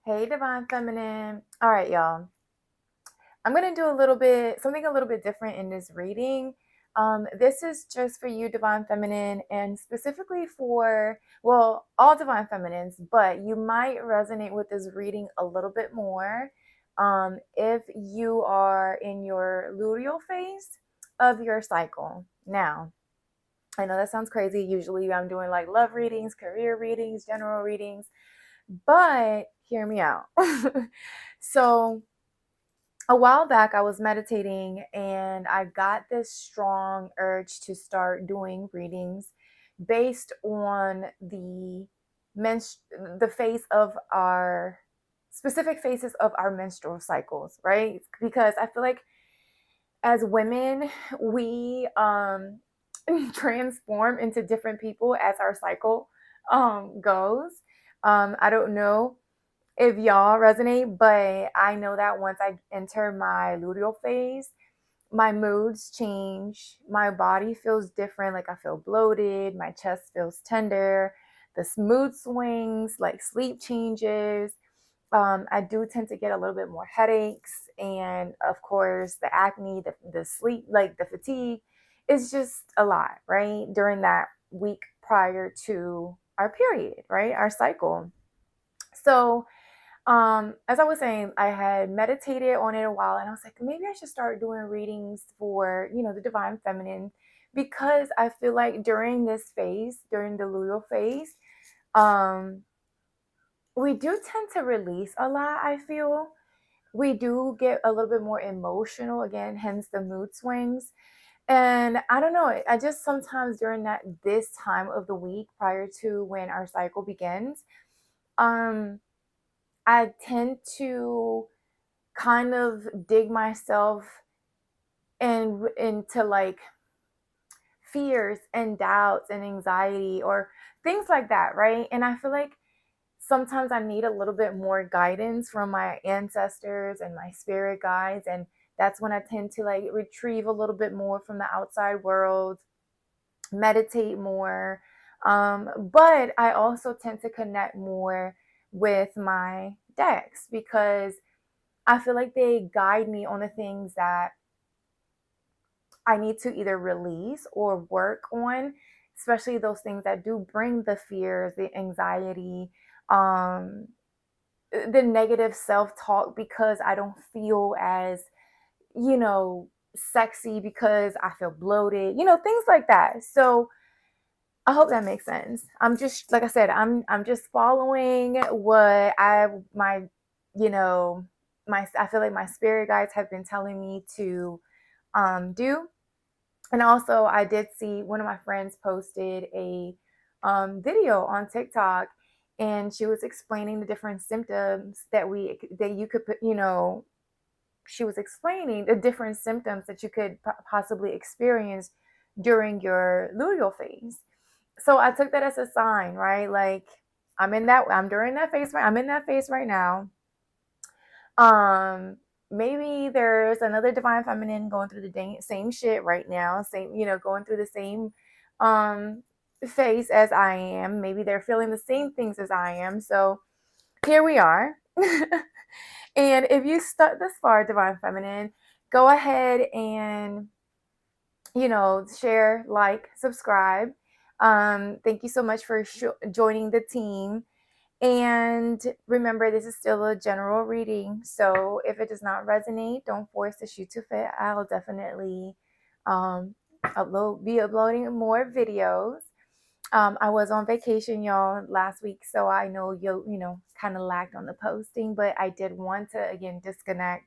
Hey, Divine Feminine. All right, y'all. I'm going to do something a little bit different in this reading. This is just for you, Divine Feminine, and specifically for, well, all Divine Feminines, but you might resonate with this reading a little bit more if you are in your luteal phase of your cycle. Now, I know that sounds crazy. Usually I'm doing like love readings, career readings, general readings, but hear me out. So, a while back, I was meditating and I got this strong urge to start doing readings based on the phase of our specific phases of our menstrual cycles, right? Because I feel like as women, we transform into different people as our cycle goes. I don't know if y'all resonate, but I know that once I enter my luteal phase, my moods change. My body feels different. Like I feel bloated. My chest feels tender. The mood swings, like sleep changes. I do tend to get a little bit more headaches. And of course, the acne, the sleep, like the fatigue, is just a lot, right? During that week prior to our period, right? Our cycle. So, as I was saying, I had meditated on it a while and I was like, maybe I should start doing readings for, the divine feminine, because I feel like during this phase, during the luteal phase, um, we do tend to release a lot, I feel. We do get a little bit more emotional, again, hence the mood swings. And I don't know, I just sometimes during this time of the week prior to when our cycle begins, um, I tend to kind of dig myself into like fears and doubts and anxiety or things like that, right? And I feel like sometimes I need a little bit more guidance from my ancestors and my spirit guides, and that's when I tend to like retrieve a little bit more from the outside world, meditate more. But I also tend to connect more with my decks because I feel like they guide me on the things that I need to either release or work on, especially those things that do bring the fears, the anxiety, um, the negative self talk because I don't feel as, you know, sexy because I feel bloated, things like that. So I hope that makes sense. I'm just, like I said, I'm just following what you know, I feel like my spirit guides have been telling me to do. And also, I did see one of my friends posted a video on TikTok, and she was explaining the different symptoms that you could put. She was explaining the different symptoms that you could possibly experience during your luteal phase. So I took that as a sign, right? Like I'm during that phase. I'm in that phase right now. Maybe there's another divine feminine going through the same shit right now, same, going through the same um phase as I am. Maybe they're feeling the same things as I am. So here we are. And if you stuck this far, divine feminine, go ahead and share, like, subscribe. Thank you so much for joining the team. And remember, this is still a general reading. So if it does not resonate, don't force the shoe to fit. I'll definitely um, be uploading more videos. I was on vacation, y'all, last week. So I know kind of lacked on the posting, but I did want to, again, disconnect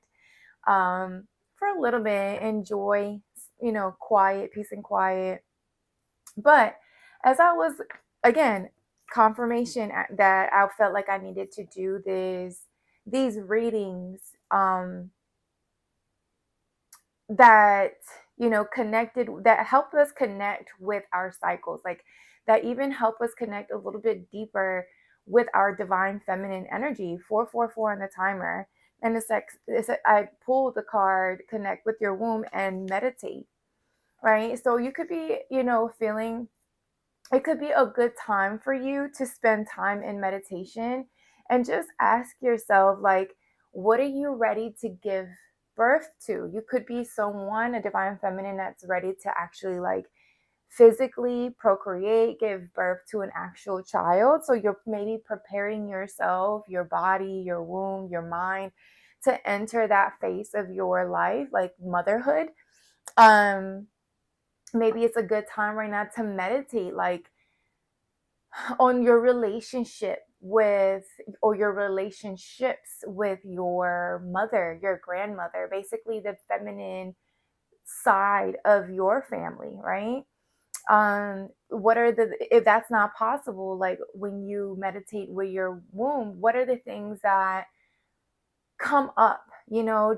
for a little bit, enjoy, quiet, peace and quiet. But as I was, again, confirmation that I felt like I needed to do these readings that connected, that help us connect with our cycles, like that even help us connect a little bit deeper with our divine feminine energy. 444 on the timer, and I pulled the card connect with your womb and meditate, right? So you could be feeling, it could be a good time for you to spend time in meditation and just ask yourself, like, what are you ready to give birth to? You could be someone, a divine feminine, that's ready to actually like physically procreate, give birth to an actual child. So you're maybe preparing yourself, your body, your womb, your mind to enter that phase of your life, like motherhood. Um, Maybe it's a good time right now to meditate, like on your relationship with, or your relationships with your mother, your grandmother, basically the feminine side of your family, right? What are the, if that's not possible, like when you meditate with your womb, what are the things that come up?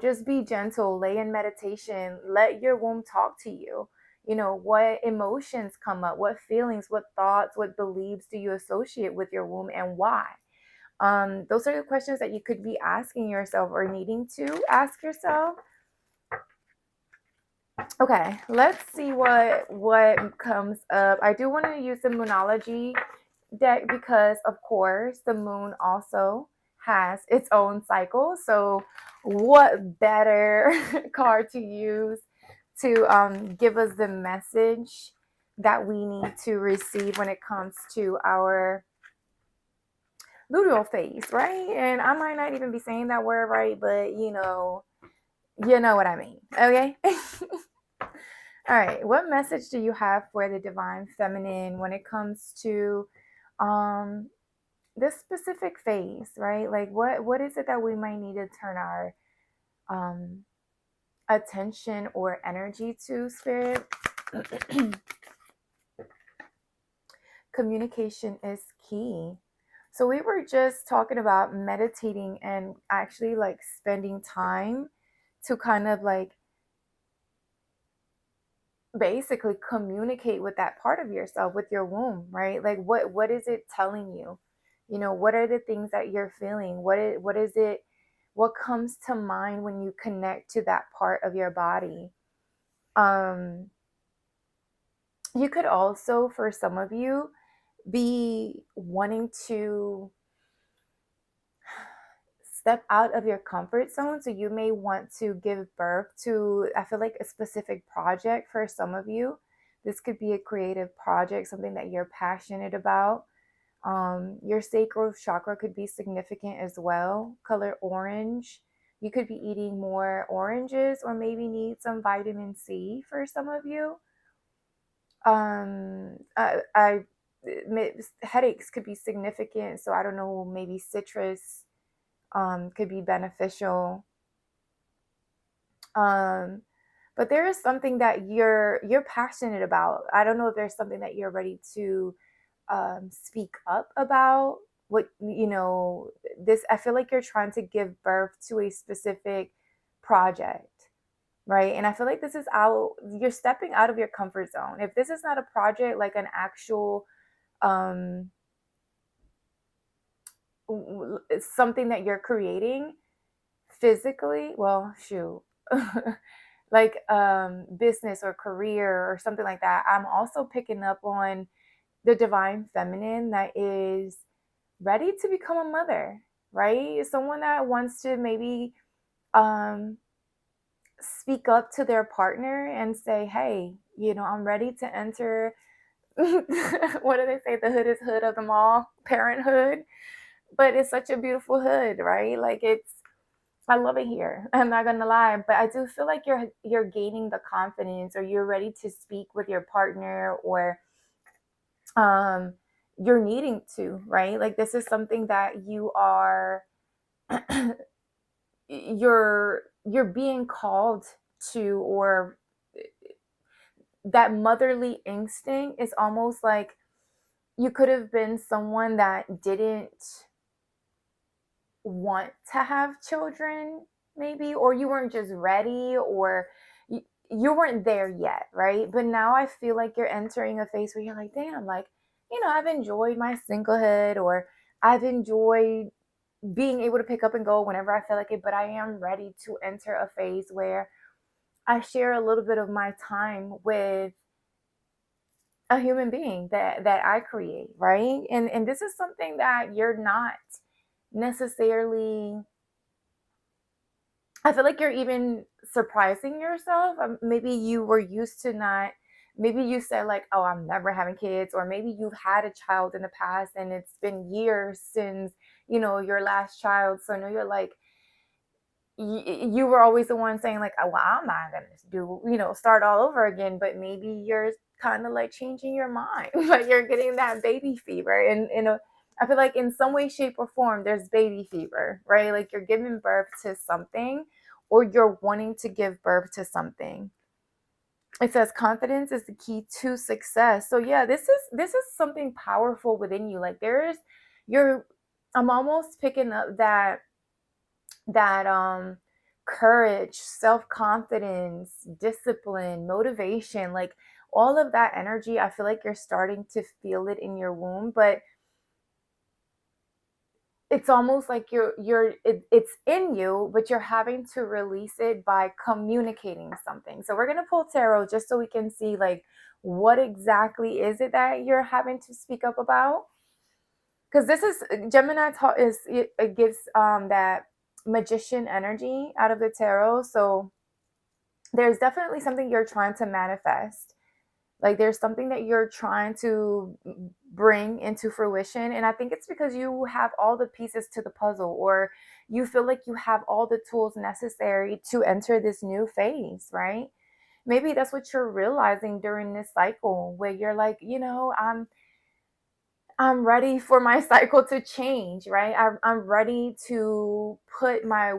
Just be gentle, lay in meditation, let your womb talk to you. What emotions come up, what feelings, what thoughts, what beliefs do you associate with your womb, and why? Those are the questions that you could be asking yourself or needing to ask yourself. Okay, let's see what comes up. I do want to use the Moonology deck because, of course, the moon also has its own cycle. So, what better card to use to give us the message that we need to receive when it comes to our luteal phase, right? And I might not even be saying that word right, but you know what I mean. Okay. All right. What message do you have for the divine feminine when it comes to um this specific phase, right? Like what is it that we might need to turn our um attention or energy to, spirit? Communication is key. So we were just talking about meditating and actually like spending time to kind of like basically communicate with that part of yourself, with your womb, right? Like what is it telling you? What are the things that you're feeling? What is it, what comes to mind when you connect to that part of your body? um you could also, for some of you, be wanting to step out of your comfort zone. So you may want to give birth to, I feel like, a specific project for some of you. This could be a creative project, something that you're passionate about. Your sacral chakra could be significant as well. Color orange. You could be eating more oranges, or maybe need some vitamin C for some of you. I headaches could be significant, so I don't know, maybe citrus could be beneficial. But there is something that you're passionate about. I don't know if there's something that you're ready to speak up about. What this, I feel like you're trying to give birth to a specific project, right? And I feel like this is out. You're stepping out of your comfort zone. If this is not a project, like an actual um, something that you're creating physically, well, shoot. Like business or career or something like that, I'm also picking up on the divine feminine that is ready to become a mother, right? Someone that wants to maybe um speak up to their partner and say, hey, I'm ready to enter what do they say, the hood is hood of them all, parenthood. But it's such a beautiful hood, right? Like, I love it here. I'm not gonna lie, but I do feel like you're gaining the confidence, or you're ready to speak with your partner, or um you're needing to, right? Like, this is something that you are you're being called to, or that motherly instinct is almost like you could have been someone that didn't want to have children, maybe, or you weren't just ready, or you weren't there yet, right? But now I feel like you're entering a phase where you're like, damn, like, I've enjoyed my singlehood, or I've enjoyed being able to pick up and go whenever I feel like it, but I am ready to enter a phase where I share a little bit of my time with a human being that I create, right? And this is something that you're not necessarily, I feel like you're even surprising yourself. Maybe you were used to not, maybe you said, like, oh, I'm never having kids, or maybe you've had a child in the past and it's been years since, your last child. So now you're like, you were always the one saying, like, oh, well, I'm not gonna do, start all over again. But maybe you're kind of like changing your mind, but you're getting that baby fever. And I feel like in some way, shape, or form, there's baby fever, right? Like you're giving birth to something, or you're wanting to give birth to something. It says confidence is the key to success. So yeah, this is something powerful within you. Like you're I'm almost picking up that courage, self-confidence, discipline, motivation, like all of that energy. I feel like you're starting to feel it in your womb, but it's almost like it's in you, but you're having to release it by communicating something. So we're going to pull tarot just so we can see, like, what exactly is it that you're having to speak up about. Because this is Gemini is it gives that magician energy out of the tarot. So there's definitely something you're trying to manifest. Like there's something that you're trying to bring into fruition. And I think it's because you have all the pieces to the puzzle, or you feel like you have all the tools necessary to enter this new phase, right? Maybe that's what you're realizing during this cycle, where you're like, I'm ready for my cycle to change, right? I'm ready to put I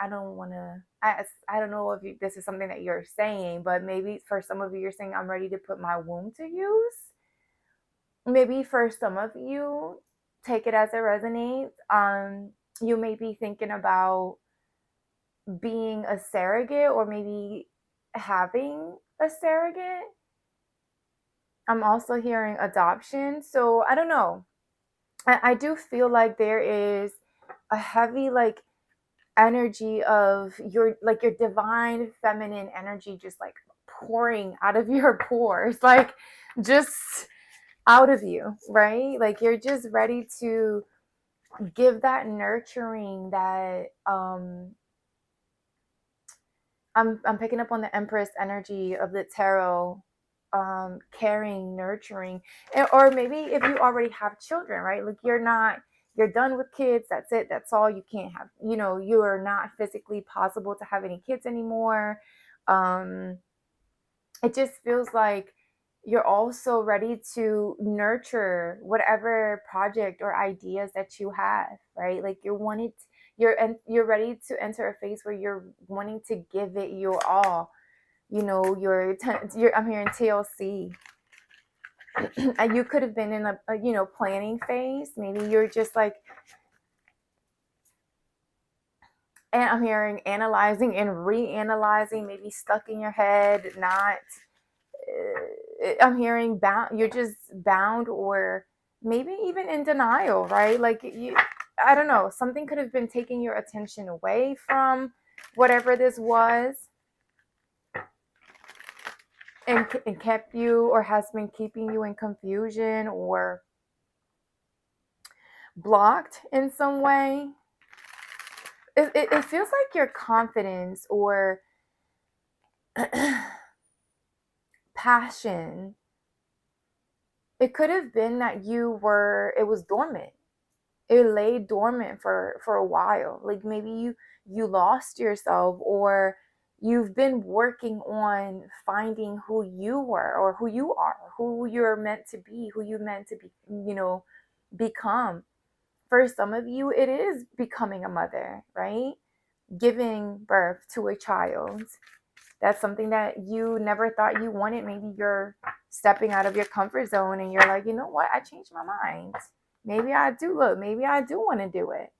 don't want to, I don't know if this is something that you're saying, but maybe for some of you, you're saying, I'm ready to put my womb to use. Maybe for some of you, take it as it resonates. You may be thinking about being a surrogate, or maybe having a surrogate. I'm also hearing adoption. So I don't know. I do feel like there is a heavy, like, energy of your divine feminine energy, just like pouring out of your pores, like just out of you, right? Like you're just ready to give that nurturing, that I'm picking up on the Empress energy of the tarot, caring, nurturing, or maybe if you already have children, right? Like you're done with kids. That's it. That's all. You can't have, you are not physically possible to have any kids anymore. Um, it just feels like you're also ready to nurture whatever project or ideas that you have, right? Like you're ready to enter a phase where you're wanting to give it your all. I'm hearing TLC. And you could have been in a planning phase. Maybe you're just like, and I'm hearing analyzing and reanalyzing, maybe stuck in your head, not I'm hearing bound, you're just bound, or maybe even in denial, right? Like I don't know, something could have been taking your attention away from whatever this was, and kept you, or has been keeping you in confusion or blocked in some way. It feels like your confidence or passion, it could have been that it was dormant. It lay dormant for a while. Like maybe you lost yourself, or you've been working on finding who you were, or who you are, who you're meant to be, who you meant to be, become. For some of you, it is becoming a mother, right? Giving birth to a child. That's something that you never thought you wanted. Maybe you're stepping out of your comfort zone and you're like, you know what? I changed my mind. Maybe I do want to do it.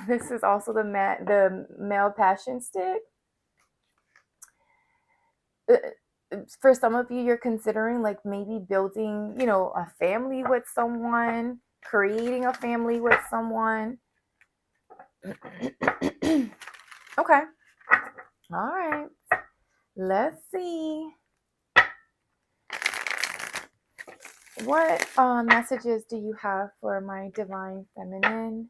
This is also the male passion stick. For some of you, you're considering, like, maybe building, a family with someone, creating a family with someone. Okay. All right. Let's see. What messages do you have for my divine feminine?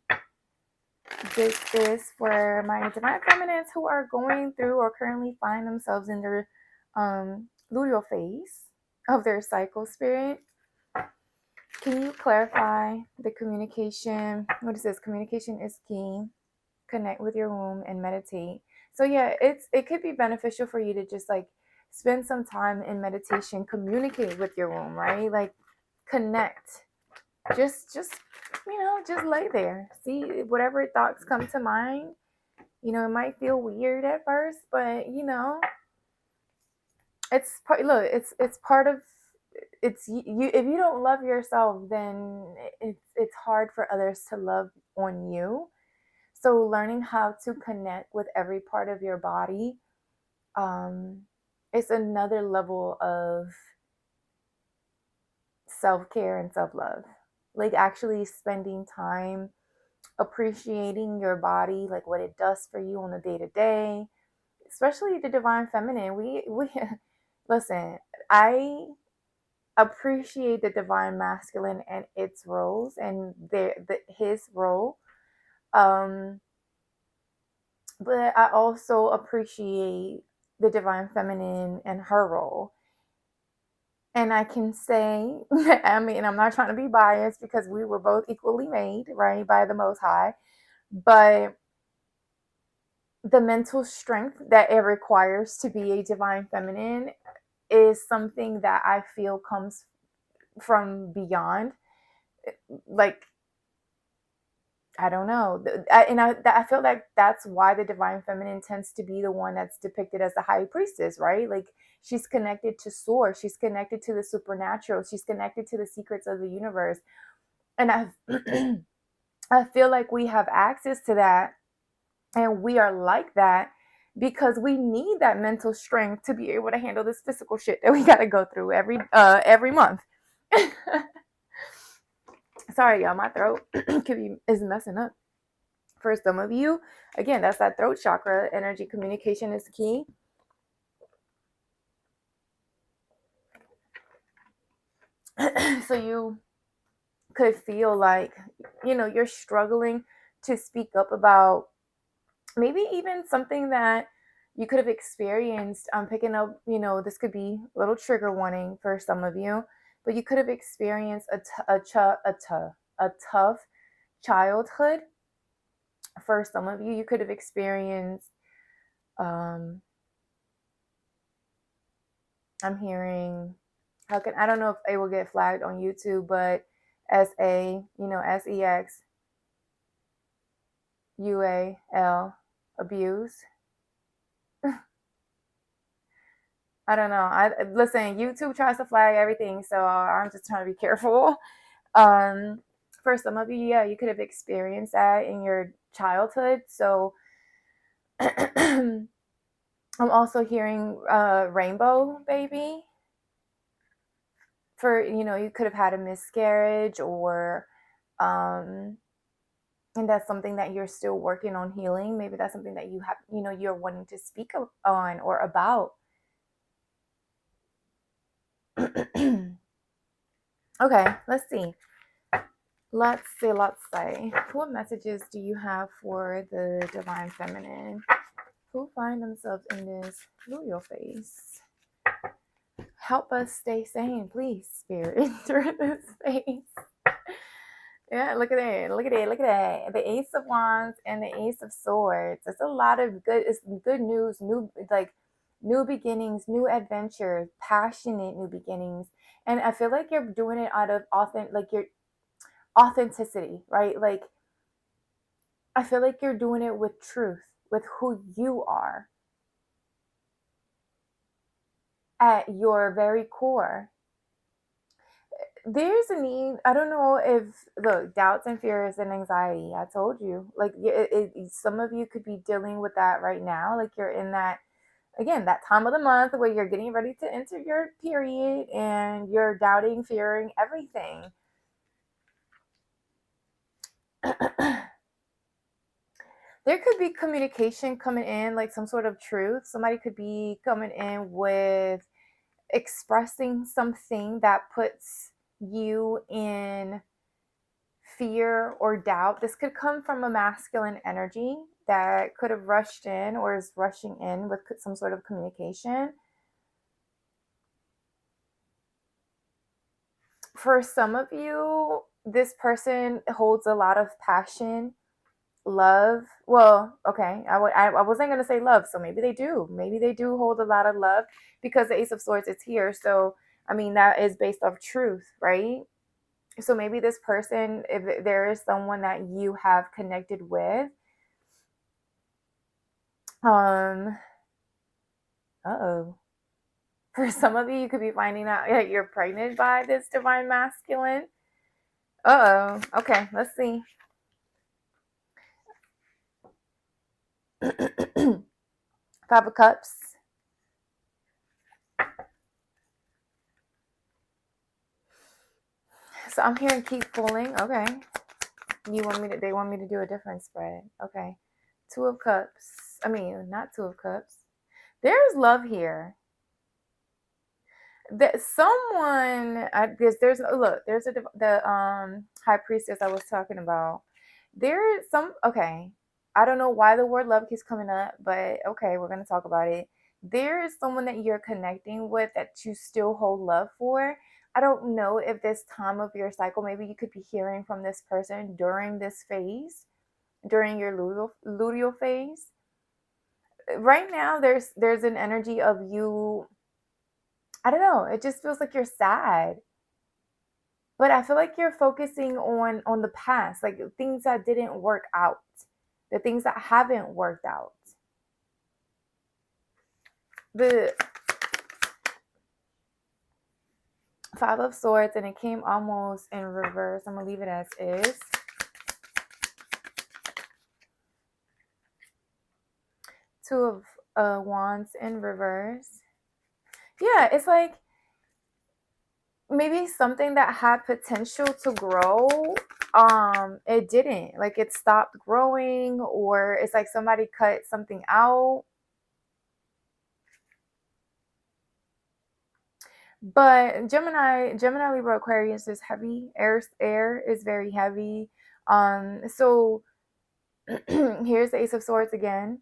This is for my divine feminines who are going through or currently find themselves in their luteal phase of their cycle, spirit. Can you clarify the communication? What is this? Communication is key. Connect with your womb and meditate. So yeah, it could be beneficial for you to just like spend some time in meditation, communicate with your womb, right? Like connect. Just just lay there. See whatever thoughts come to mind. It might feel weird at first, but it's part. Look, it's part of. It's you. If you don't love yourself, then it's hard for others to love on you. So learning how to connect with every part of your body, it's another level of self-care and self-love. Like actually spending time appreciating your body, like what it does for you on a day to day, especially the divine feminine. We listen. I appreciate the divine masculine and its roles and his role. Um, but I also appreciate the divine feminine and her role. And I can say, I mean, I'm not trying to be biased because we were both equally made, right, by the Most High. But the mental strength that it requires to be a divine feminine is something that I feel comes from beyond. Like, I don't know. I feel like that's why the divine feminine tends to be the one that's depicted as the high priestess, right? Like, she's connected to source, she's connected to the supernatural, she's connected to the secrets of the universe. And I feel like we have access to that, and we are like that because we need that mental strength to be able to handle this physical shit that we got to go through every month. Sorry, y'all, my throat is messing up. For some of you, again, that's that throat chakra energy. Communication is key. So you could feel like you're struggling to speak up about maybe even something that you could have experienced. I'm picking up, this could be a little trigger warning for some of you, but you could have experienced a tough childhood. For some of you, you could have experienced, I'm hearing, I don't know if it will get flagged on YouTube, but SEXUAL, abuse. I don't know. Listen, YouTube tries to flag everything, so I'm just trying to be careful. For some of you, yeah, you could have experienced that in your childhood. So I'm also hearing rainbow baby. For you could have had a miscarriage, or and that's something that you're still working on healing. Maybe that's something that you have, you're wanting to speak on or about. Okay, let's see. Let's say. What messages do you have for the divine feminine who find themselves in this luteal phase? Help us stay sane, please, Spirit, through this phase. Yeah, look at that. The Ace of Wands and the Ace of Swords. It's a lot of it's good news, new beginnings, new adventures, passionate new beginnings. And I feel like you're doing it out of your authenticity, right? Like, I feel like you're doing it with truth, with who you are at your very core. There's a need. I don't know if, look, doubts and fears and anxiety. I told you, like, some of you could be dealing with that right now. Like, you're in that, again, that time of the month where you're getting ready to enter your period and you're doubting, fearing everything. There could be communication coming in, like some sort of truth. Somebody could be coming in with expressing something that puts you in fear or doubt. This could come from a masculine energy that could have rushed in or is rushing in with some sort of communication. For some of you, this person holds a lot of passion, love. Well, okay, I wasn't going to say love, so maybe they do. Maybe they do hold a lot of love because the Ace of Swords is here. So, I mean, that is based off truth, right? So maybe this person, if there is someone that you have connected with, uh-oh. For some of you could be finding out that you're pregnant by this divine masculine. Uh-oh. Okay, let's see. Five of Cups. So I'm hearing keep pulling. Okay. They want me to do a different spread. Okay. Two of Cups. I mean, not Two of Cups. There's love here. That someone there's look, there's the high priestess I was talking about. There's some, okay, I don't know why the word love keeps coming up, but okay, we're gonna talk about it. There is someone that you're connecting with that you still hold love for. I don't know if this time of your cycle, maybe you could be hearing from this person during this phase, during your luteal phase. Right now, there's an energy of you. I don't know. It just feels like you're sad, but I feel like you're focusing on the past, like things that didn't work out, the things that haven't worked out. The Five of Swords, and it came almost in reverse. I'm gonna leave it as is. Two of Wands in reverse. Yeah, it's like maybe something that had potential to grow, it didn't. Like it stopped growing, or it's like somebody cut something out. But Gemini, Libra, Aquarius is heavy. Air is very heavy. So here's the Ace of Swords again.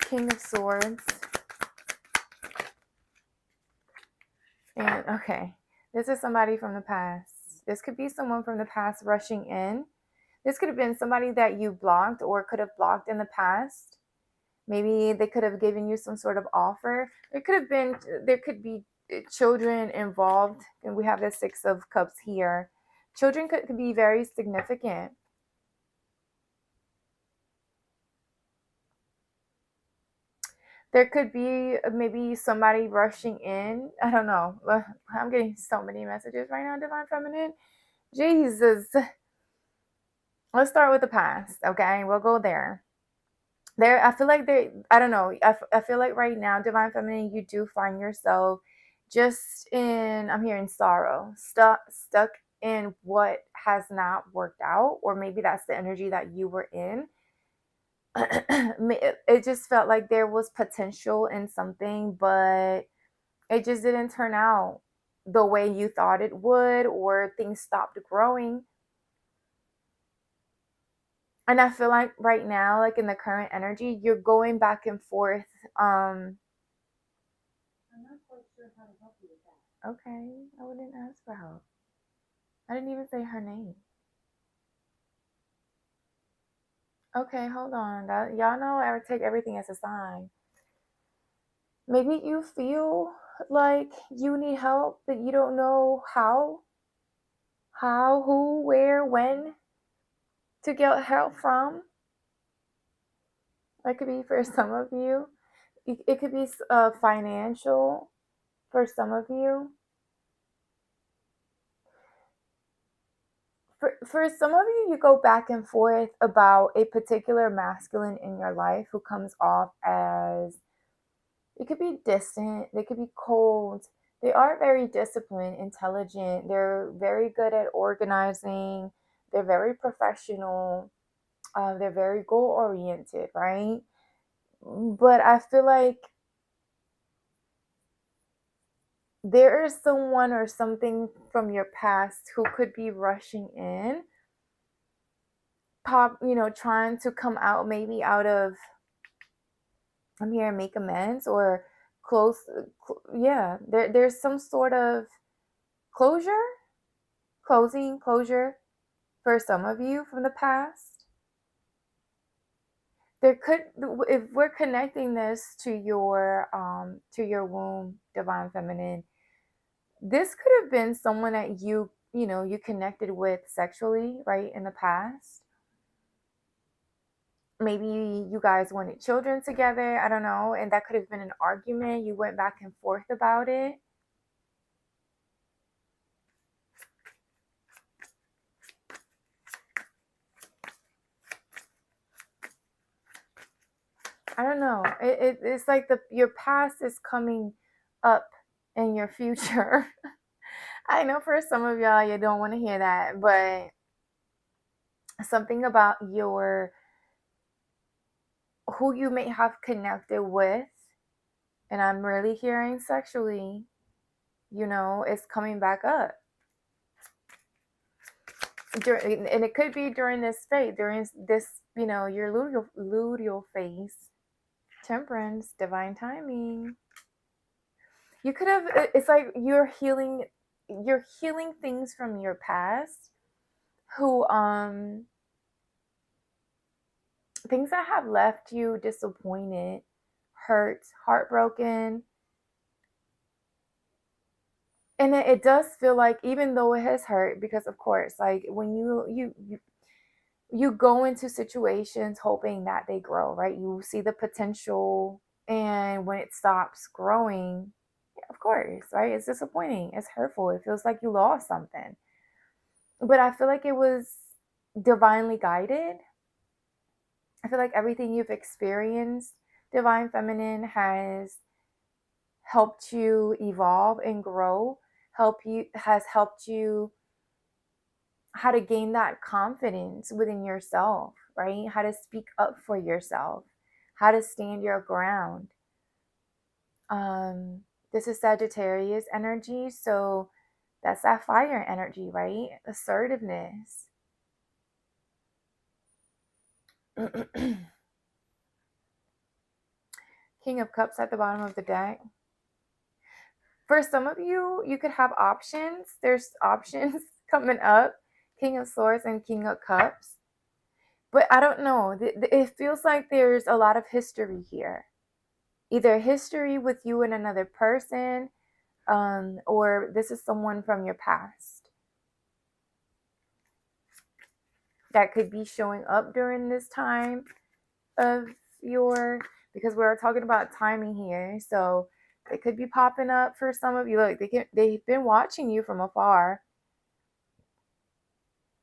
King of Swords. And okay, this is somebody from the past. This could be someone from the past rushing in. This could have been somebody that you blocked or could have blocked in the past. Maybe they could have given you some sort of offer. There could be children involved, and we have the Six of Cups here. Children could be very significant. There could be maybe somebody rushing in. I don't know. I'm getting so many messages right now, Divine Feminine. Jesus. Let's start with the past, okay? We'll go there. I feel like I don't know. I feel like right now, Divine Feminine, you do find yourself just I'm hearing sorrow, stuck in what has not worked out, or maybe that's the energy that you were in. It just felt like there was potential in something, but it just didn't turn out the way you thought it would, or things stopped growing. And I feel like right now, like in the current energy, you're going back and forth. I'm not quite sure how to help you with that. Okay, I wouldn't ask for help. I didn't even say her name. Okay, hold on. Y'all know I would take everything as a sign. Maybe you feel like you need help, but you don't know how, who, where, when to get help from. That could be for some of you. It could be financial for some of you. For some of you, you go back and forth about a particular masculine in your life who comes off as, it could be distant, they could be cold. They are very disciplined, intelligent. They're very good at organizing. They're very professional. They're very goal oriented, right? But I feel like there is someone or something from your past who could be rushing in, trying to come out, maybe out of, I'm here, make amends or close. Yeah, there's some sort of closure, closure for some of you from the past. There could, if we're connecting this to your womb, divine feminine, this could have been someone that you connected with sexually, right, in the past. Maybe you guys wanted children together, I don't know, and that could have been an argument. You went back and forth about it. I don't know. It's like your past is coming up in your future. I know for some of y'all, you don't want to hear that, but something about who you may have connected with, and I'm really hearing sexually, is coming back up. And it could be during this phase, during this, your luteal phase. Temperance, divine timing. You could have, it's like you're healing things from your past, who things that have left you disappointed, hurt, heartbroken. And it does feel like, even though it has hurt, because of course, like when you go into situations hoping that they grow, right? You see the potential, and when it stops growing, of course, right? It's disappointing. It's hurtful. It feels like you lost something. But I feel like it was divinely guided. I feel like everything you've experienced, divine feminine, has helped you evolve and grow, has helped you how to gain that confidence within yourself, right? How to speak up for yourself, how to stand your ground. This is Sagittarius energy, so that's that fire energy, right? Assertiveness. King of Cups at the bottom of the deck. For some of you, you could have options. There's options coming up. King of Swords and King of Cups. But I don't know. It feels like there's a lot of history here. Either history with you and another person, or this is someone from your past that could be showing up during this time of because we're talking about timing here. So it could be popping up for some of you. Look, they've been watching you from afar.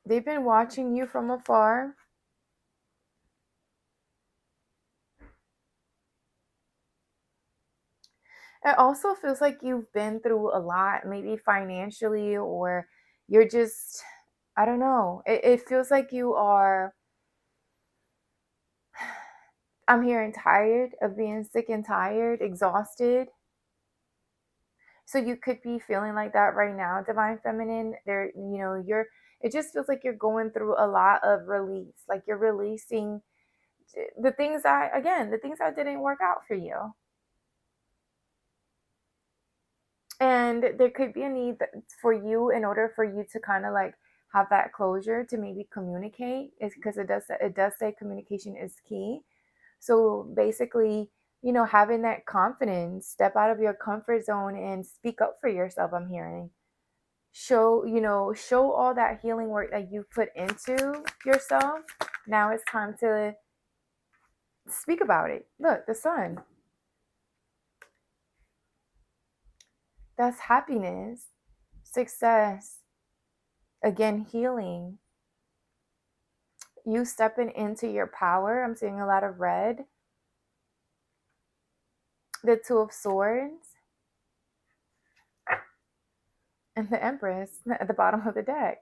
They've been watching you from afar. It also feels like you've been through a lot, maybe financially, or you're just, I don't know. It feels like you are, I'm hearing tired of being sick and tired, exhausted. So you could be feeling like that right now, divine feminine. It just feels like you're going through a lot of release. Like you're releasing the things that didn't work out for you. And there could be a need for you, in order for you to kind of like have that closure, to maybe communicate, is because it does say communication is key. So basically, having that confidence, step out of your comfort zone and speak up for yourself. I'm hearing show all that healing work that you put into yourself. Now it's time to speak about it. Look, the sun, that's happiness, success, again, healing, you stepping into your power. I'm seeing a lot of red. The Two of Swords and the Empress at the bottom of the deck.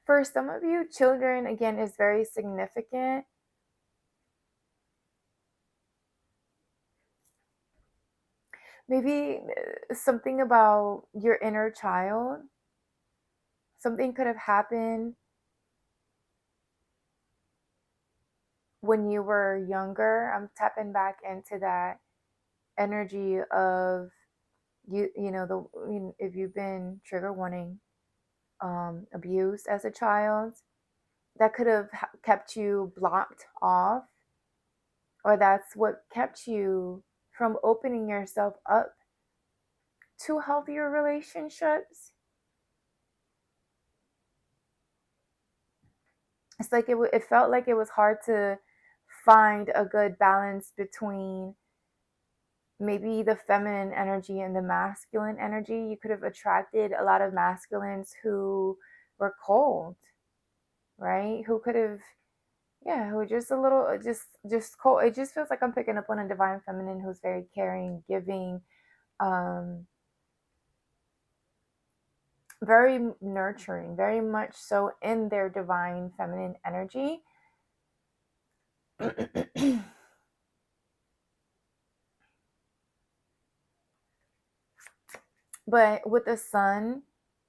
For some of you, children, again, is very significant. Maybe something about your inner child. Something could have happened when you were younger. I'm tapping back into that energy of you know, if you've been trigger warning, abused as a child, that could have kept you blocked off, or that's what kept you from opening yourself up to healthier relationships. It's like it felt like it was hard to find a good balance between maybe the feminine energy and the masculine energy. You could have attracted a lot of masculines who were cold, right? Who could have, yeah, who were just a little, just cold. It just feels like I'm picking up on a divine feminine who's very caring, giving, um, very nurturing, very much so in their divine feminine energy. But with the sun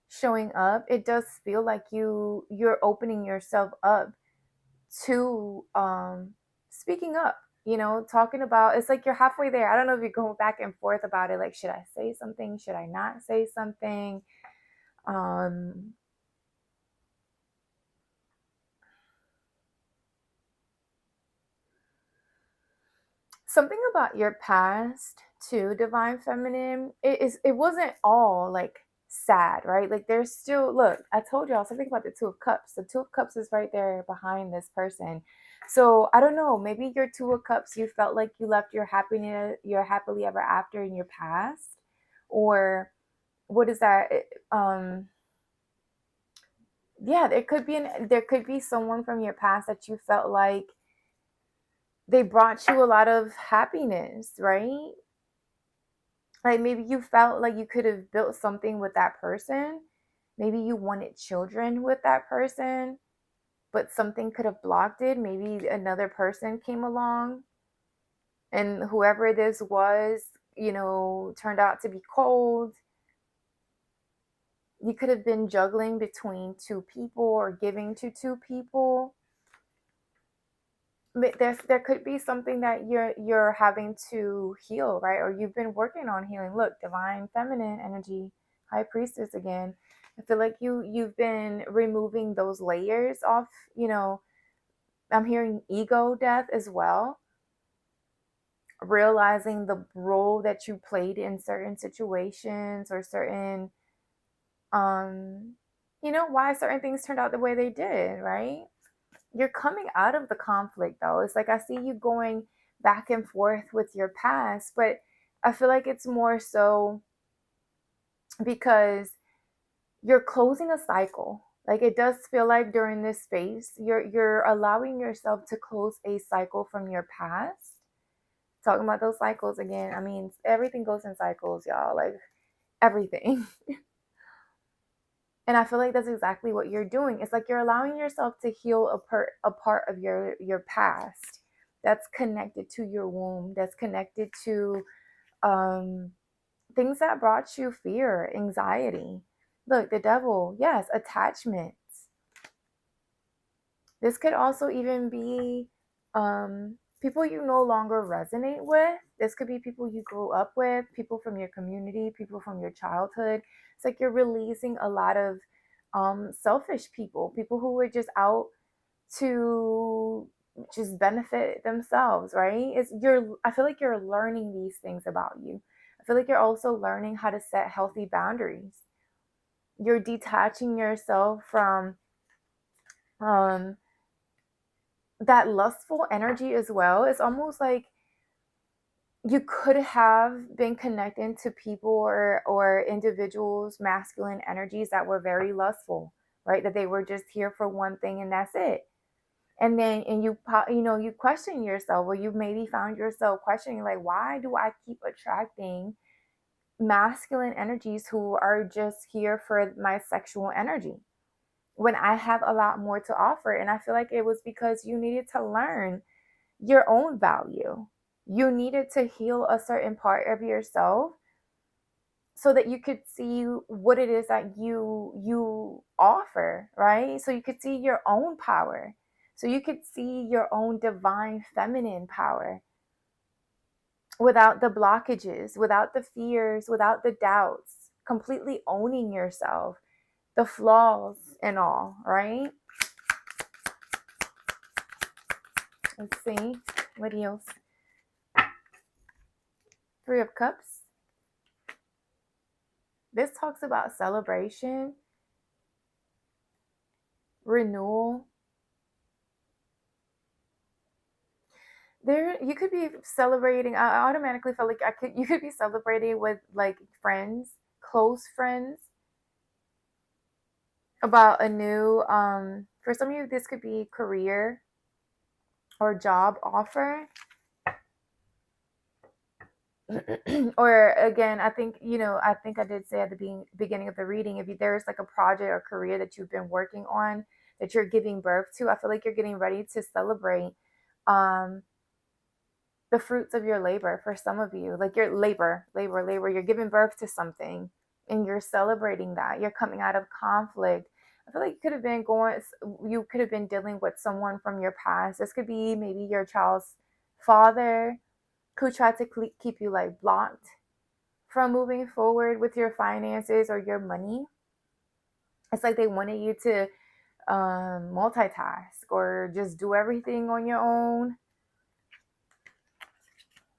showing up, it does feel like you're opening yourself up to speaking up, you know, talking about, it's like you're halfway there. I don't know if you're going back and forth about it, like, should I say something, should I not say something? um Something about your past too, divine feminine, it wasn't all like sad, right? Like there's still, look, I told y'all something about the two of cups. The two of cups is right there behind this person. So I don't know, maybe your two of cups, you felt like you left your happiness, your happily ever after in your past. Or what is that? Yeah, there could be someone from your past that you felt like they brought you a lot of happiness, right? Like maybe you felt like you could have built something with that person. Maybe you wanted children with that person, but something could have blocked it. Maybe another person came along, and whoever this was, you know, turned out to be cold. You could have been juggling between two people or giving to two people. There could be something that you're having to heal, right? Or you've been working on healing. Look, divine feminine energy, high priestess again. I feel like you've been removing those layers off, you know. I'm hearing ego death as well, realizing the role that you played in certain situations, or certain um you know, why certain things turned out the way they did, right? You're coming out of the conflict though. It's like I see you going back and forth with your past, but I feel like it's more so because you're closing a cycle. Like it does feel like during this space, you're allowing yourself to close a cycle from your past. Talking about those cycles again, I mean, everything goes in cycles, y'all. Like everything. And I feel like that's exactly what you're doing. It's like you're allowing yourself to heal a part of your past that's connected to your womb, that's connected to um, things that brought you fear, anxiety. Look, the devil, yes, attachments. This could also even be people you no longer resonate with. This could be people you grew up with, people from your community, people from your childhood. It's like you're releasing a lot of selfish people, people who were just out to just benefit themselves, right? I feel like you're learning these things about you. I feel like you're also learning how to set healthy boundaries. You're detaching yourself from um that lustful energy as well. It's almost like you could have been connecting to people or individuals, masculine energies that were very lustful, right? That they were just here for one thing and that's it. And then, and you know, you question yourself, or you maybe found yourself questioning, like, why do I keep attracting masculine energies who are just here for my sexual energy? when I have a lot more to offer. And I feel like it was because you needed to learn your own value. You needed to heal a certain part of yourself so that you could see what it is that you offer, right? So you could see your own power. So you could see your own divine feminine power without the blockages, without the fears, without the doubts, completely owning yourself, the flaws and all, right? Let's see. What else? Three of Cups. This talks about celebration, renewal. There, you could be celebrating. I automatically felt like you could be celebrating with like friends, close friends, about a new. For some of you, this could be career or job offer. Or again, I think, I think I did say at the beginning of the reading, if there's like a project or career that you've been working on that you're giving birth to, I feel like you're getting ready to celebrate um the fruits of your labor. For some of you, like your labor, you're giving birth to something and you're celebrating that. You're coming out of conflict. I feel like you could have been dealing with someone from your past. This could be maybe your child's father who tried to keep you like blocked from moving forward with your finances or your money. It's like they wanted you to multitask or just do everything on your own.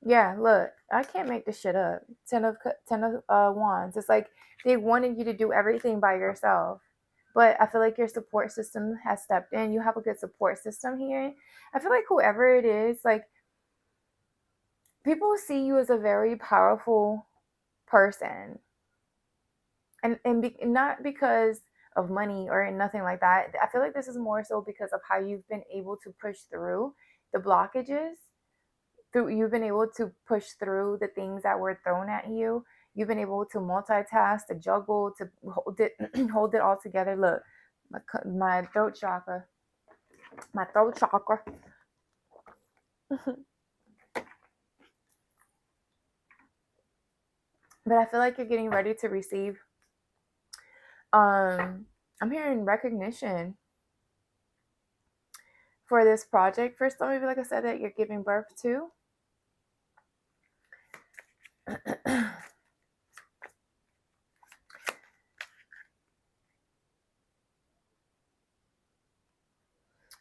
Yeah, look, I can't make this shit up. Ten of wands. It's like they wanted you to do everything by yourself. But I feel like your support system has stepped in. You have a good support system here. I feel like whoever it is, like people see you as a very powerful person. Not because of money or nothing like that. I feel like this is more so because of how you've been able to push through the blockages. You've been able to push through the things that were thrown at you. You've been able to multitask, to juggle, to hold it hold it all together. Look, my throat chakra, my throat chakra. But I feel like you're getting ready to receive. I'm hearing recognition for this project. For some of you, like I said, that you're giving birth to.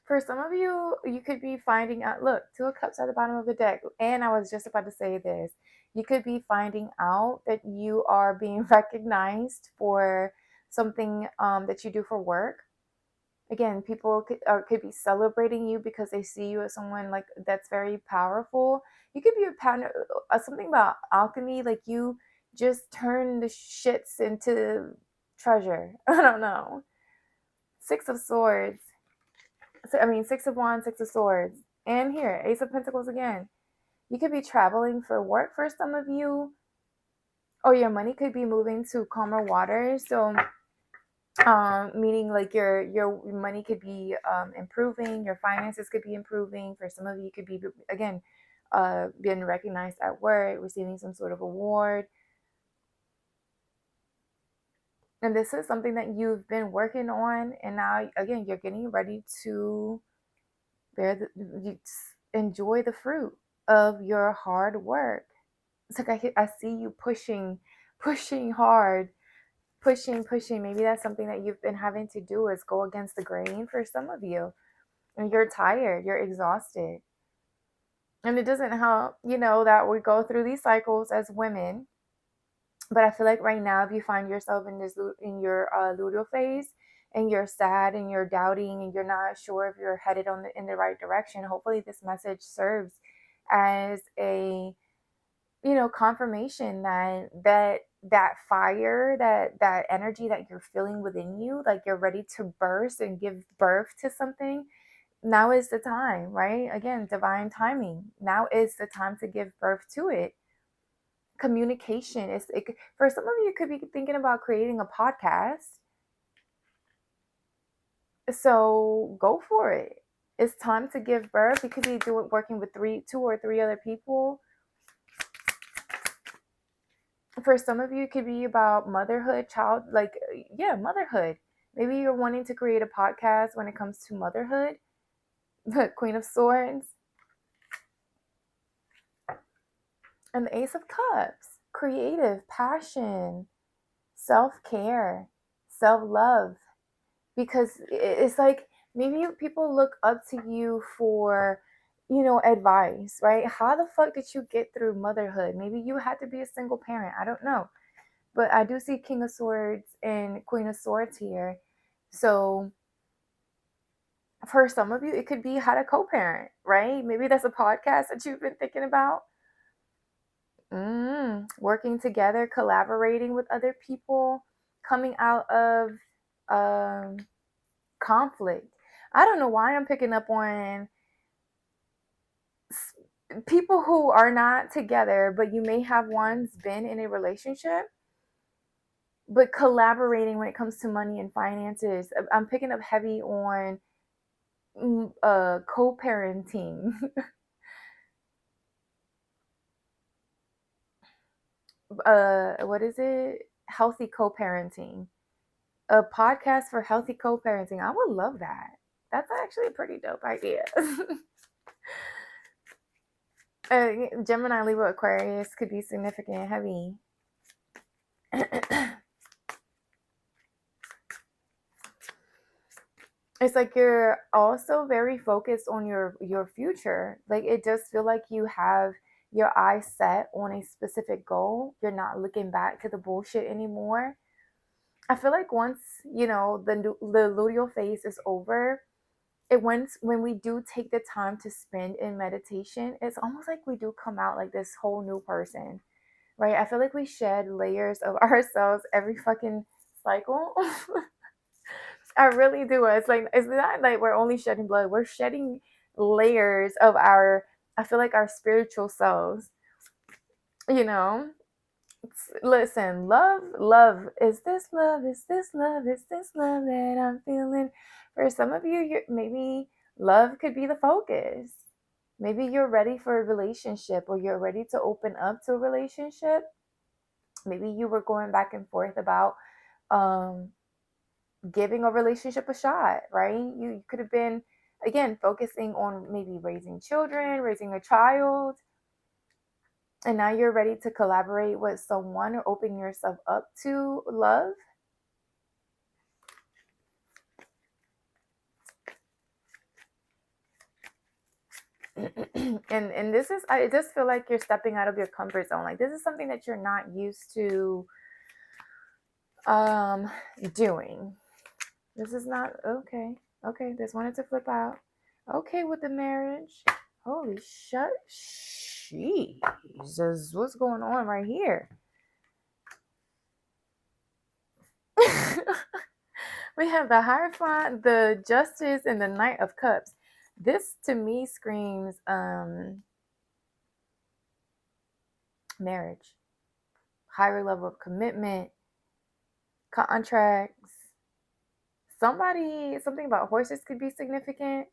For some of you, you could be finding out. Look, Two of Cups at the bottom of the deck. And I was just about to say this. You could be finding out that you are being recognized for something that you do for work. Again, people could be celebrating you because they see you as someone like that's very powerful. You could be something about alchemy, like you just turn the shits into treasure. I don't know. Six of Swords. So, I mean, Six of Wands, Six of Swords. And here, Ace of Pentacles again. You could be traveling for work for some of you, or your money could be moving to calmer waters. So, meaning like your money could be improving, your finances could be improving. For some of you, could be again being recognized at work, receiving some sort of award. And this is something that you've been working on, and now again you're getting ready to enjoy the fruit of your hard work. It's like I see you pushing hard, pushing. Maybe that's something that you've been having to do, is go against the grain for some of you. And you're tired, you're exhausted. And it doesn't help, that we go through these cycles as women. But I feel like right now, if you find yourself in your luteal phase, and you're sad and you're doubting and you're not sure if you're headed in the right direction, hopefully this message serves as a confirmation that fire, that energy that you're feeling within you, like you're ready to burst and give birth to something. Now is the time, right? Again, divine timing. Now is the time to give birth to it. Communication is for some of you, could be thinking about creating a podcast. So go for it. It's time to give birth. You could be working with two or three other people. For some of you, it could be about motherhood, motherhood. Maybe you're wanting to create a podcast when it comes to motherhood. The Queen of Swords and the Ace of Cups. Creative, passion, self-care, self-love. Because it's like maybe people look up to you for, advice, right? How the fuck did you get through motherhood? Maybe you had to be a single parent. I don't know. But I do see King of Swords and Queen of Swords here. So for some of you, it could be how to co-parent, right? Maybe that's a podcast that you've been thinking about. Working together, collaborating with other people, coming out of conflict. I don't know why I'm picking up on people who are not together, but you may have once been in a relationship, but collaborating when it comes to money and finances. I'm picking up heavy on co-parenting. What is it? Healthy co-parenting. A podcast for healthy co-parenting. I would love that. That's actually a pretty dope idea. Gemini, Libra, Aquarius could be significant and heavy. It's like you're also very focused on your future. Like it does feel like you have your eyes set on a specific goal. You're not looking back to the bullshit anymore. I feel like once, the luteal phase is over, when we do take the time to spend in meditation, it's almost like we do come out like this whole new person, right? I feel like we shed layers of ourselves every fucking cycle. I really do. It's not like we're only shedding blood. We're shedding layers of I feel like our spiritual selves, you know? Listen, love. Is this love? Is this love? Is this love that I'm feeling? For some of you, maybe love could be the focus. Maybe you're ready for a relationship or you're ready to open up to a relationship. Maybe you were going back and forth about giving a relationship a shot, right? You could have been, again, focusing on maybe raising children, raising a child, and now you're ready to collaborate with someone or open yourself up to love. and this is, I just feel like you're stepping out of your comfort zone. Like this is something that you're not used to doing. This is not okay. Okay, this wanted to flip out. Okay, with the marriage. Holy shit. Jesus, what's going on right here? We have the Hierophant, the Justice, and the Knight of Cups. This to me screams marriage, higher level of commitment, contracts. Something about horses could be significant.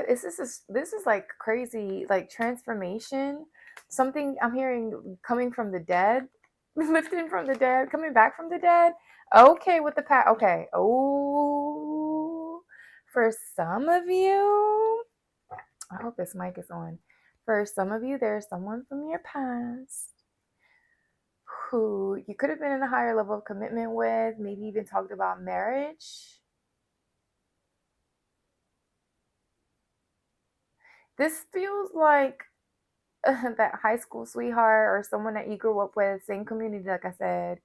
This is like crazy, like transformation. Something I'm hearing coming from the dead, lifting from the dead, coming back from the dead. Okay, with the past. Okay. Oh, for some of you, I hope this mic is on. For some of you, there's someone from your past who you could have been in a higher level of commitment with, maybe even talked about marriage. This feels like that high school sweetheart or someone that you grew up with, same community, like I said.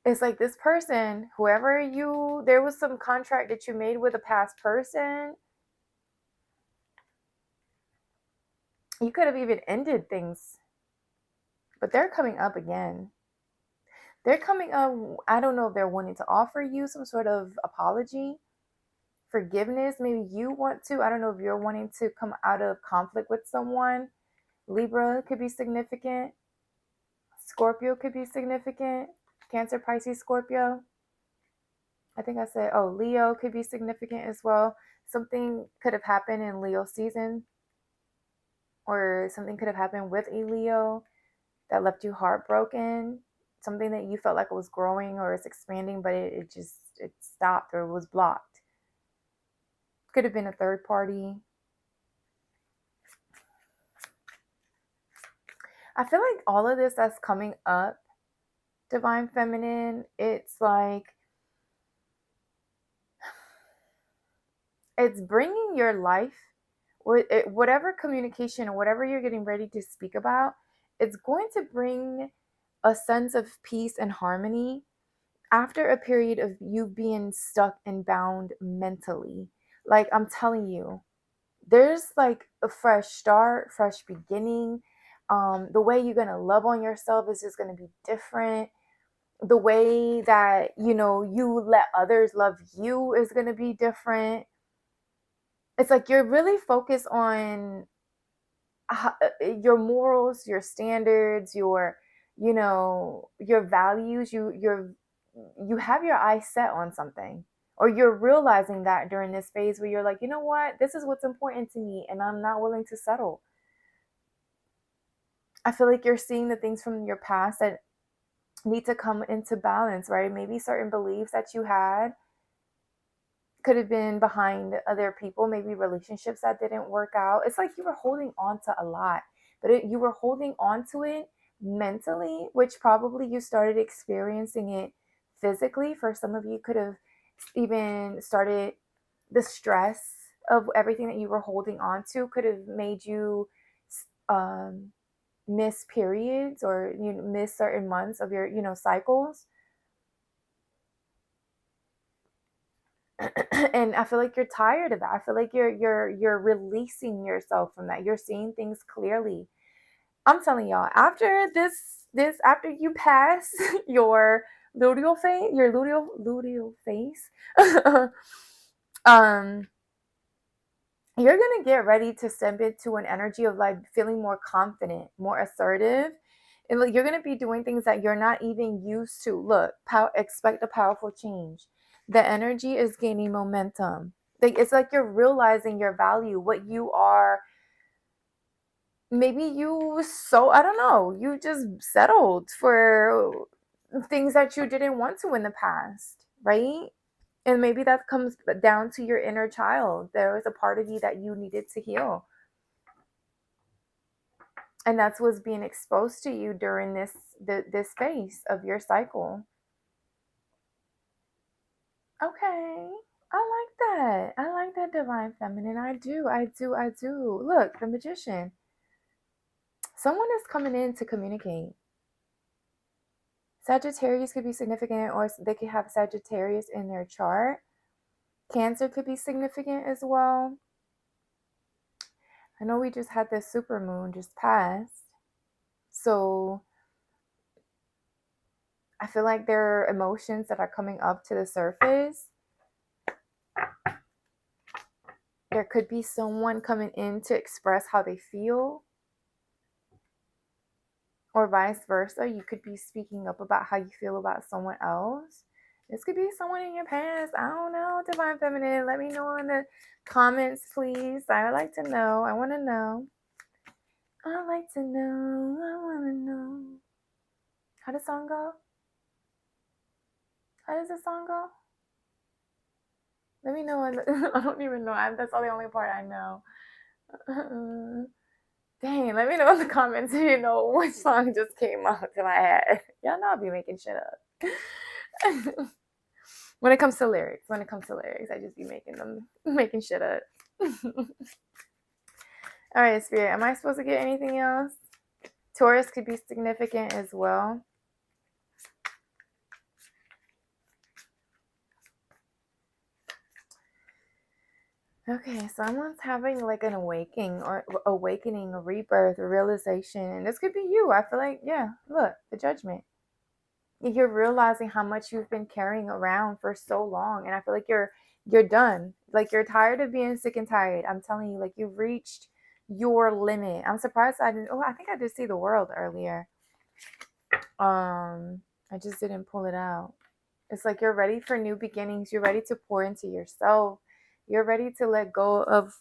It's like this person, there was some contract that you made with a past person. You could have even ended things, but they're coming up again. They're coming up. I don't know if they're wanting to offer you some sort of apology, forgiveness. Maybe you want to. I don't know if you're wanting to come out of conflict with someone. Libra could be significant. Scorpio could be significant. Cancer, Pisces, Scorpio. I think I said, oh, Leo could be significant as well. Something could have happened in Leo season, or something could have happened with a Leo that left you heartbroken. Something that you felt like it was growing or it's expanding, but it stopped or was blocked. Could have been a third party. I feel like all of this that's coming up, Divine Feminine, it's like it's bringing your life, whatever communication or whatever you're getting ready to speak about, it's going to bring a sense of peace and harmony after a period of you being stuck and bound mentally. Like, I'm telling you, there's like a fresh start, fresh beginning. The way you're going to love on yourself is just going to be different. The way that, you let others love you is going to be different. It's like you're really focused on your morals, your standards, your values. You have your eyes set on something, or you're realizing that during this phase where you're like, you know what, this is what's important to me, and I'm not willing to settle. I feel like you're seeing the things from your past that need to come into balance, right? Maybe certain beliefs that you had could have been behind other people, maybe relationships that didn't work out. It's like you were holding on to a lot, but you were holding on to it mentally, which probably you started experiencing it physically. For some of you, could have even started the stress of everything that you were holding on to, could have made you miss periods, or miss certain months of your cycles. And I feel like you're tired of that. I feel like you're releasing yourself from that. You're seeing things clearly. I'm telling y'all, after after you pass your luteal phase, um, you're gonna get ready to step into an energy of like feeling more confident, more assertive, and like you're gonna be doing things that you're not even used to. Look, expect a powerful change. The energy is gaining momentum. It's like you're realizing your value, what you are. Maybe I don't know, you just settled for things that you didn't want to in the past, right? And maybe that comes down to your inner child. There was a part of you that you needed to heal. And that's what's being exposed to you during this phase of your cycle. Okay. I like that. I like that, Divine Feminine. I do. Look, the Magician. Someone is coming in to communicate. Sagittarius could be significant, or they could have Sagittarius in their chart. Cancer could be significant as well. I know we just had this super moon just passed. So I feel like there are emotions that are coming up to the surface. There could be someone coming in to express how they feel, or vice versa. You could be speaking up about how you feel about someone else. This could be someone in your past. I don't know, Divine Feminine. Let me know in the comments, please. I would like to know. I want to know. I like to know. I want to know. How does the song go? How does the song go? Let me know. I don't even know. That's the only part I know. Dang, let me know in the comments if you know which song just came out to my head. Y'all know I'll be making shit up. When it comes to lyrics, I just be making shit up. All right, Spirit, am I supposed to get anything else? Taurus could be significant as well. Okay, someone's having like an awakening, a rebirth, a realization. And this could be you. I feel like, yeah, look, the Judgment. You're realizing how much you've been carrying around for so long. And I feel like you're done. Like, you're tired of being sick and tired. I'm telling you, like, you've reached your limit. I'm surprised I think I did see the World earlier. I just didn't pull it out. It's like you're ready for new beginnings. You're ready to pour into yourself. You're ready to let go of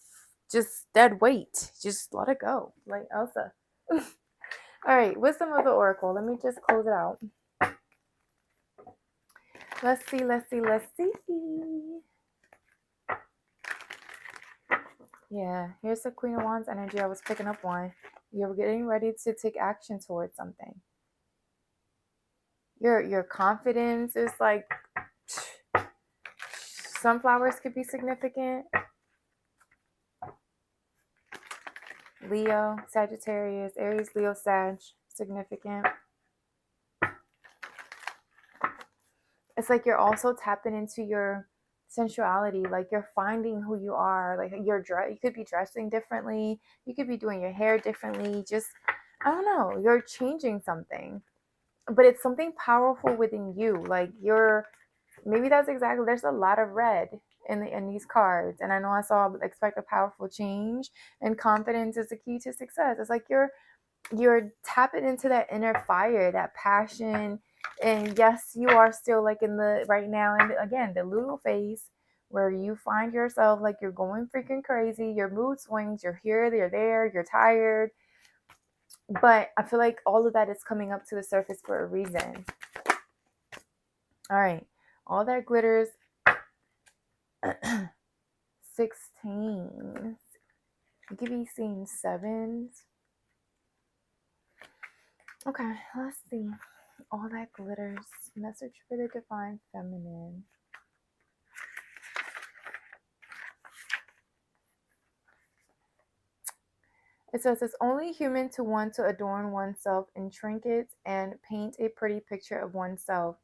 just dead weight. Just let it go, like Elsa. All right, wisdom of the oracle. Let me just close it out. Let's see, let's see, let's see. Yeah, here's the Queen of Wands energy. I was picking up one. You're getting ready to take action towards something. Your confidence is like sunflowers could be significant. Leo, Sagittarius, Aries, Leo, Sag, significant. It's like you're also tapping into your sensuality, like you're finding who you are. Like you could be dressing differently, you could be doing your hair differently. Just, I don't know, you're changing something, but it's something powerful within you. Like maybe that's exactly. There's a lot of red in these cards, and I know I saw expect a powerful change, and confidence is the key to success. It's like you're tapping into that inner fire, that passion. And yes, you are still like in the right now, and again, the Luteal phase where you find yourself like you're going freaking crazy, your mood swings, you're here, you're there, you're tired. But I feel like all of that is coming up to the surface for a reason. All right, all that glitters. 16. You could be seeing 7s. Okay, let's see. All that glitters. Message for the divine feminine. It says it's only human to want to adorn oneself in trinkets and paint a pretty picture of oneself.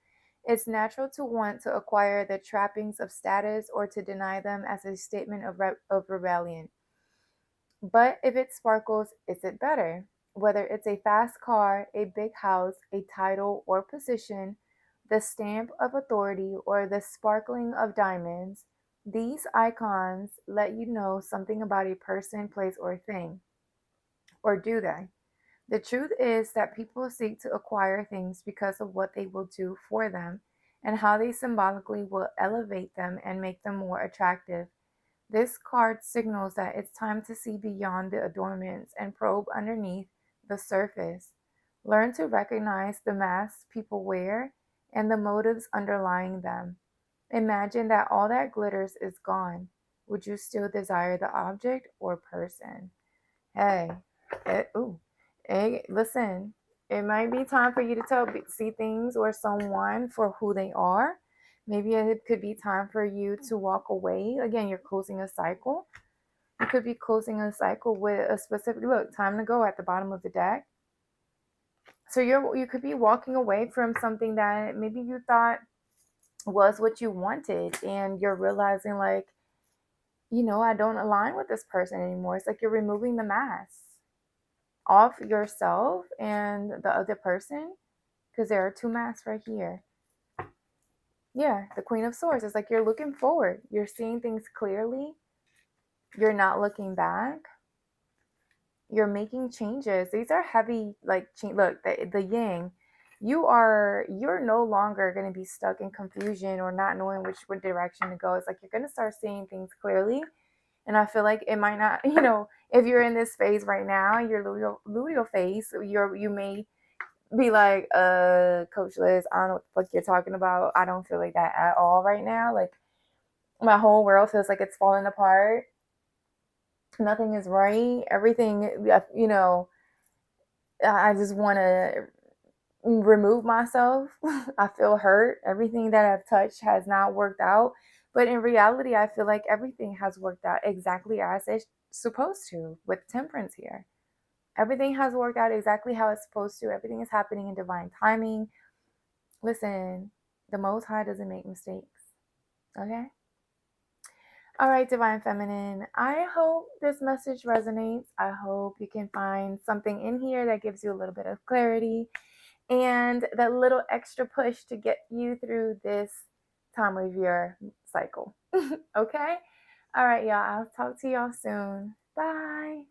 It's natural to want to acquire the trappings of status or to deny them as a statement of rebellion. But if it sparkles, is it better? Whether it's a fast car, a big house, a title or position, the stamp of authority, or the sparkling of diamonds, these icons let you know something about a person, place, or thing. Or do they? The truth is that people seek to acquire things because of what they will do for them and how they symbolically will elevate them and make them more attractive. This card signals that it's time to see beyond the adornments and probe underneath the surface. Learn to recognize the masks people wear and the motives underlying them. Imagine that all that glitters is gone. Would you still desire the object or person? Hey, hey, listen. It might be time for you to see things or someone for who they are. Maybe it could be time for you to walk away. Again, you're closing a cycle. You could be closing a cycle with a specific look. Time to go at the bottom of the deck. So you could be walking away from something that maybe you thought was what you wanted, and you're realizing like, I don't align with this person anymore. It's like you're removing the mask off yourself and the other person, because there are two masks right here. Yeah, the Queen of Swords. It's like you're looking forward. You're seeing things clearly. You're not looking back. You're making changes. These are heavy, like, look, the yang. You're no longer going to be stuck in confusion or not knowing which direction to go. It's like you're going to start seeing things clearly. And I feel like it might not, if you're in this phase right now, your luteal phase, you may be like, Coach Liz, I don't know what the fuck you're talking about. I don't feel like that at all right now. Like, my whole world feels like it's falling apart. Nothing is right. Everything, I just want to remove myself. I feel hurt. Everything that I've touched has not worked out. But in reality, I feel like everything has worked out exactly as it's supposed to with temperance here. Everything has worked out exactly how it's supposed to. Everything is happening in divine timing. Listen, the Most High doesn't make mistakes. Okay? All right, Divine Feminine. I hope this message resonates. I hope you can find something in here that gives you a little bit of clarity and that little extra push to get you through this time of your cycle. Okay? All right, y'all. I'll talk to y'all soon. Bye.